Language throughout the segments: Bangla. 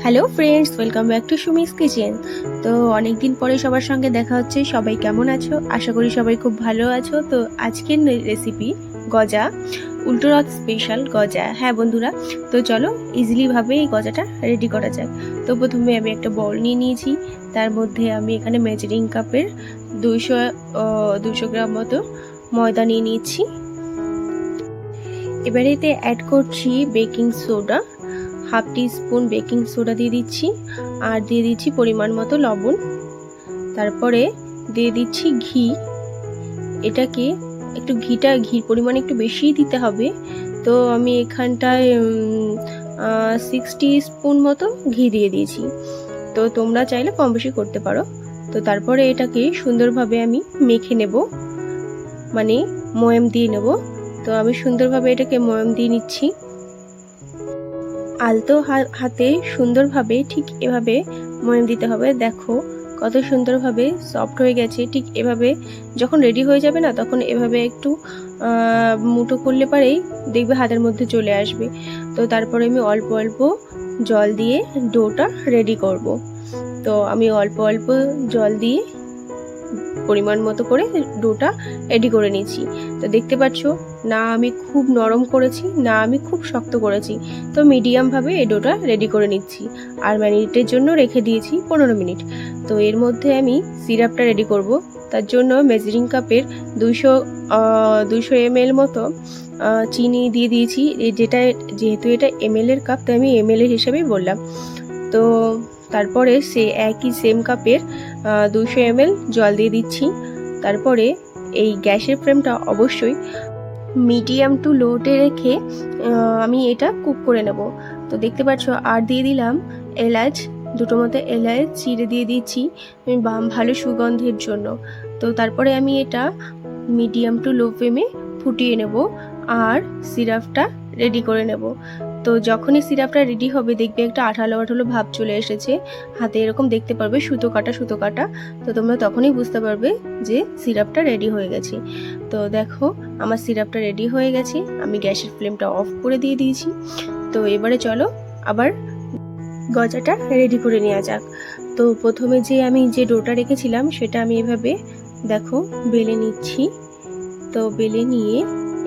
Hello friends, welcome back to Sumi's kitchen. তো অনেক দিন পরে সবার সঙ্গে দেখা হচ্ছে। সবাই কেমন আছো? আশা করি সবাই খুব ভালো আছো। তো আজকের রেসিপি গজা, উল্টো রথ স্পেশাল গজা। হ্যাঁ বন্ধুরা, তো চলো ইজিলিভাবে এই গজাটা রেডি করা যাক। তো প্রথমে আমি একটা বাউল নিয়ে নিয়েছি। তার মধ্যে আমি এখানে মেজারিং কাপের 200 গ্রাম মতো ময়দা নিয়ে নিয়েছি। এবারে এতে অ্যাড করছি baking soda, half teaspoon baking soda দিয়ে দিচ্ছি, আর দিয়ে দিচ্ছি পরিমাণ মতো লবণ। তারপরে দিয়ে দিচ্ছি ঘি। এটাকে একটু ঘির পরিমাণ একটু বেশিই দিতে হবে। তো আমি এখানটায় 60 স্পুন মতো ঘি দিয়ে দিয়েছি। তো তোমরা চাইলে কম বেশি করতে পারো। তো তারপরে এটাকে সুন্দরভাবে আমি মেখে নেব, মানে ময়াম দিয়ে নেব। তো আমি সুন্দরভাবে এটাকে ময়াম দিয়ে নিচ্ছি। আলতো হাতে সুন্দরভাবে ঠিক এভাবে ময়াম দিতে হবে। দেখো কত সুন্দরভাবে সফট হয়ে গেছে। ঠিক এভাবে যখন রেডি হয়ে যাবে না, তখন এভাবে একটু মুঠো করলে পারেই দেখবে হাতের মধ্যে চলে আসবে। তো তারপরে আমি অল্প অল্প জল দিয়ে ডোটা রেডি করব। তো আমি অল্প অল্প জল দিয়ে পরিমাণ মতো করে ডোটা রেডি করে নিয়েছি। তো দেখতে পাচ্ছ, না আমি খুব নরম করেছি, না আমি খুব শক্ত করেছি। তো মিডিয়ামভাবে এই ডোটা রেডি করে নিচ্ছি। আর ম্যারিনেটের জন্য রেখে দিয়েছি 15 মিনিট। তো এর মধ্যে আমি সিরাপটা রেডি করব। তার জন্য মেজারিং কাপের 200 ml মতো চিনি দিয়ে দিয়েছি। যেহেতু এটা ml এর কাপ, তাই আমি ml এর হিসাবেই বললাম। তো তারপরে একই সেম কাপের 200 ml জল দিয়ে দিচ্ছি। তারপরে এই গ্যাসের ফ্লেমটা অবশ্যই মিডিয়াম টু লোতে রেখে আমি এটা কুক করে নেব। তো দেখতে পাচ্ছ, আর দিয়ে দিলাম এলাচ, দুটো মতো এলাচ চিড়ে দিয়ে দিচ্ছি ভালো সুগন্ধের জন্য। তো তারপরে আমি এটা মিডিয়াম টু লো ফ্লেমে ফুটিয়ে নেব আর সিরাপটা রেডি করে নেব। তো যখনই সিরাপটা রেডি হবে, দেখবে একটা আঠালো আঠালো ভাব চলে এসেছে। হাতে এরকম দেখতে পারবে সুতো কাটা। তো তোমরা তখনই বুঝতে পারবে যে সিরাপটা রেডি হয়ে গেছে। তো দেখো আমার সিরাপটা রেডি হয়ে গেছে। আমি গ্যাসের ফ্লেমটা অফ করে দিয়ে দিয়েছি। তো এবারে চলো আবার গজাটা রেডি করে নেওয়া যাক। তো প্রথমে আমি যে ডোটা রেখেছিলাম, সেটা আমি এভাবে দেখো বেলে নিচ্ছি। তো বেলে নিয়ে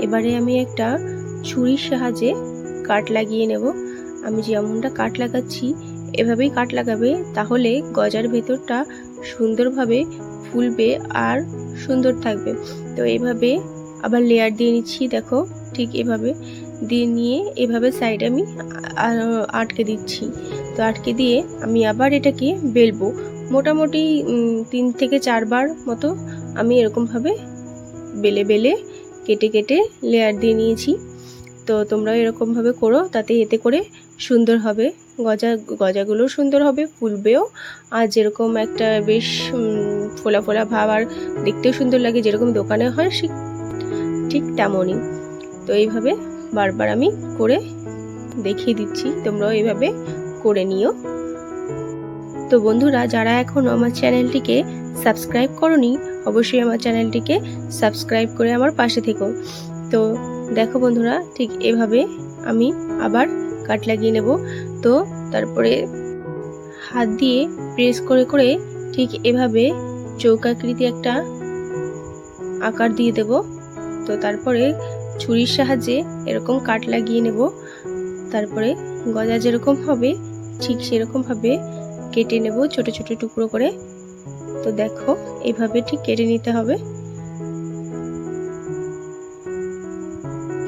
এবারে আমি একটা ছুরির সাহায্যে কাট লাগিয়ে নেব। আমি যেমনটা কাট লাগাচ্ছি এভাবেই কাট লাগাবে, তাহলে গজার ভেতরটা সুন্দরভাবে ফুলবে আর সুন্দর থাকবে। তো এইভাবে আবার লেয়ার দিয়ে নিচ্ছি। দেখো ঠিক এভাবে দিয়ে নিয়ে এভাবে সাইডে আমি আটকে দিচ্ছি। তো আটকে দিয়ে আমি আবার এটাকে বেলবো। মোটামুটি 3 থেকে 4 বার মতো আমি এরকমভাবে বেলে কেটে লেয়ার দিয়ে নিয়েছি। তো তোমরা এরকমভাবে করো, এতে করে সুন্দর হবে গজাগুলো, সুন্দর হবে, ফুলবেও। আর যেরকম একটা বেশ ফোলা ফোলা ভাব আর দেখতেও সুন্দর লাগে, যেরকম দোকানে হয় ঠিক তেমনই। তো এইভাবে বারবার আমি করে দেখিয়ে দিচ্ছি, তোমরাও এইভাবে করে নিও। তো বন্ধুরা, যারা এখনও আমার চ্যানেলটিকে সাবস্ক্রাইব করোনি, অবশ্যই আমার চ্যানেলটিকে সাবস্ক্রাইব করে আমার পাশে থেকো। তো দেখো বন্ধুরা, ঠিক এভাবে আমি আবার কাট লাগিয়ে নেব। তো তারপরে হাত দিয়ে প্রেস করে ঠিক এভাবে চৌকাকৃতি একটা আকার দিয়ে দেব। তো তারপরে ছুরির সাহায্যে এরকম কাট লাগিয়ে নেব। তারপরে গজা যেরকম হবে ঠিক সেরকমভাবে কেটে নেব ছোট ছোট টুকরো করে। তো দেখো এইভাবে ঠিক কেটে নিতে হবে।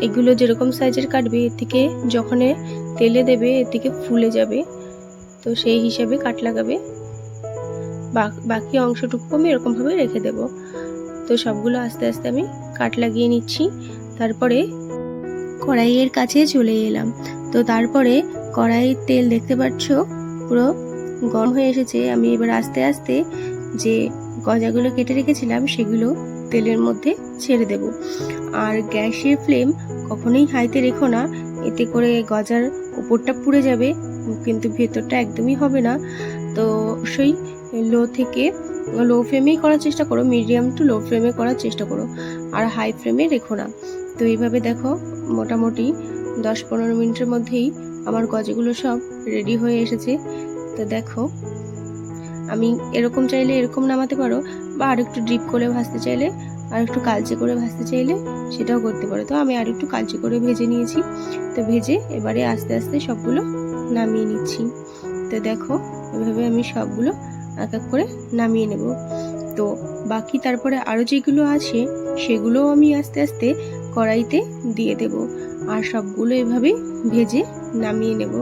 এগুলো যেরকম সাইজের কাটবে, এর থেকে যখন তেলে দেবে এর থেকে ফুলে যাবে। তো সেই হিসাবে কাট লাগাবে। বাকি অংশটুকু আমি এরকমভাবে রেখে দেব। তো সবগুলো আস্তে আস্তে আমি কাট লাগিয়ে নিচ্ছি। তারপরে কড়াইয়ের কাছে চলে এলাম। তো তারপরে কড়াইয়ের তেল দেখতে পাচ্ছ পুরো গরম হয়ে এসেছে। আমি এবার আস্তে আস্তে যে গজাগুলো কেটে রেখেছিলাম সেগুলো তেলের মধ্যে ছেড়ে দেব। আর গ্যাসের ফ্লেম কখনোই হাইতে রেখো না, এতে করে গজার উপরটা পুড়ে যাবে কিন্তু ভেতরটা একদমই হবে না। তো অবশ্যই লো ফ্লেমেই করার চেষ্টা করো, মিডিয়াম টু লো ফ্লেমে করার চেষ্টা করো, আর হাই ফ্লেমে রেখো না। তো এইভাবে দেখো মোটামুটি 10-15 মিনিটের মধ্যেই আমার গজাগুলো সব রেডি হয়ে এসেছে। তো দেখো, আমি এরকম চাইলে এরকম নামাতে পারো, বা আর একটু ড্রিপ করে ভাজতে চাইলে, আর একটু কালচে করে ভাজতে চাইলে সেটাও করতে পারো। তো আমি আর একটু কালচে করে ভেজে নিয়েছি। তো ভেজে এবারে আস্তে আস্তে সবগুলো নামিয়ে নিচ্ছি। তো দেখো, এভাবে আমি সবগুলো এক এক করে নামিয়ে নেব। তো বাকি তারপরে আরও যেগুলো আছে সেগুলোও আমি আস্তে আস্তে কড়াইতে দিয়ে দেব, আর সবগুলো এভাবে ভেজে নামিয়ে নেব।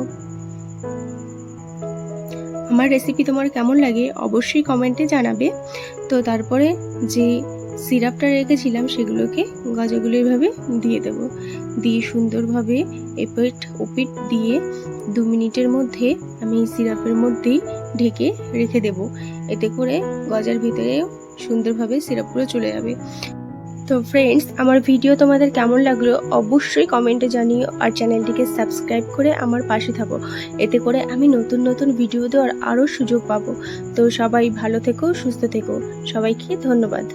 আমার রেসিপি তোমার কেমন লাগে অবশ্যই কমেন্টে জানাবে। তো তারপরে যে সিরাপটা রেখেছিলাম সেগুলোকে গজাগুলো এভাবে দিয়ে দেব, দিয়ে সুন্দরভাবে এপিট ওপিট দিয়ে 2 মিনিটের মধ্যে আমি সিরাপের মধ্যেই ঢেকে রেখে দেব। এতে করে গজার ভিতরেও সুন্দরভাবে সিরাপগুলো চলে যাবে। তো ফ্রেন্ডস, আমার ভিডিও তোমাদের কেমন লাগলো অবশ্যই কমেন্টে জানিও, আর চ্যানেলটিকে সাবস্ক্রাইব করে আমার পাশে থাকো। এতে করে আমি নতুন নতুন ভিডিও দেওয়ার আরও সুযোগ পাবো। তো সবাই ভালো থেকো, সুস্থ থেকো। সবাইকে ধন্যবাদ।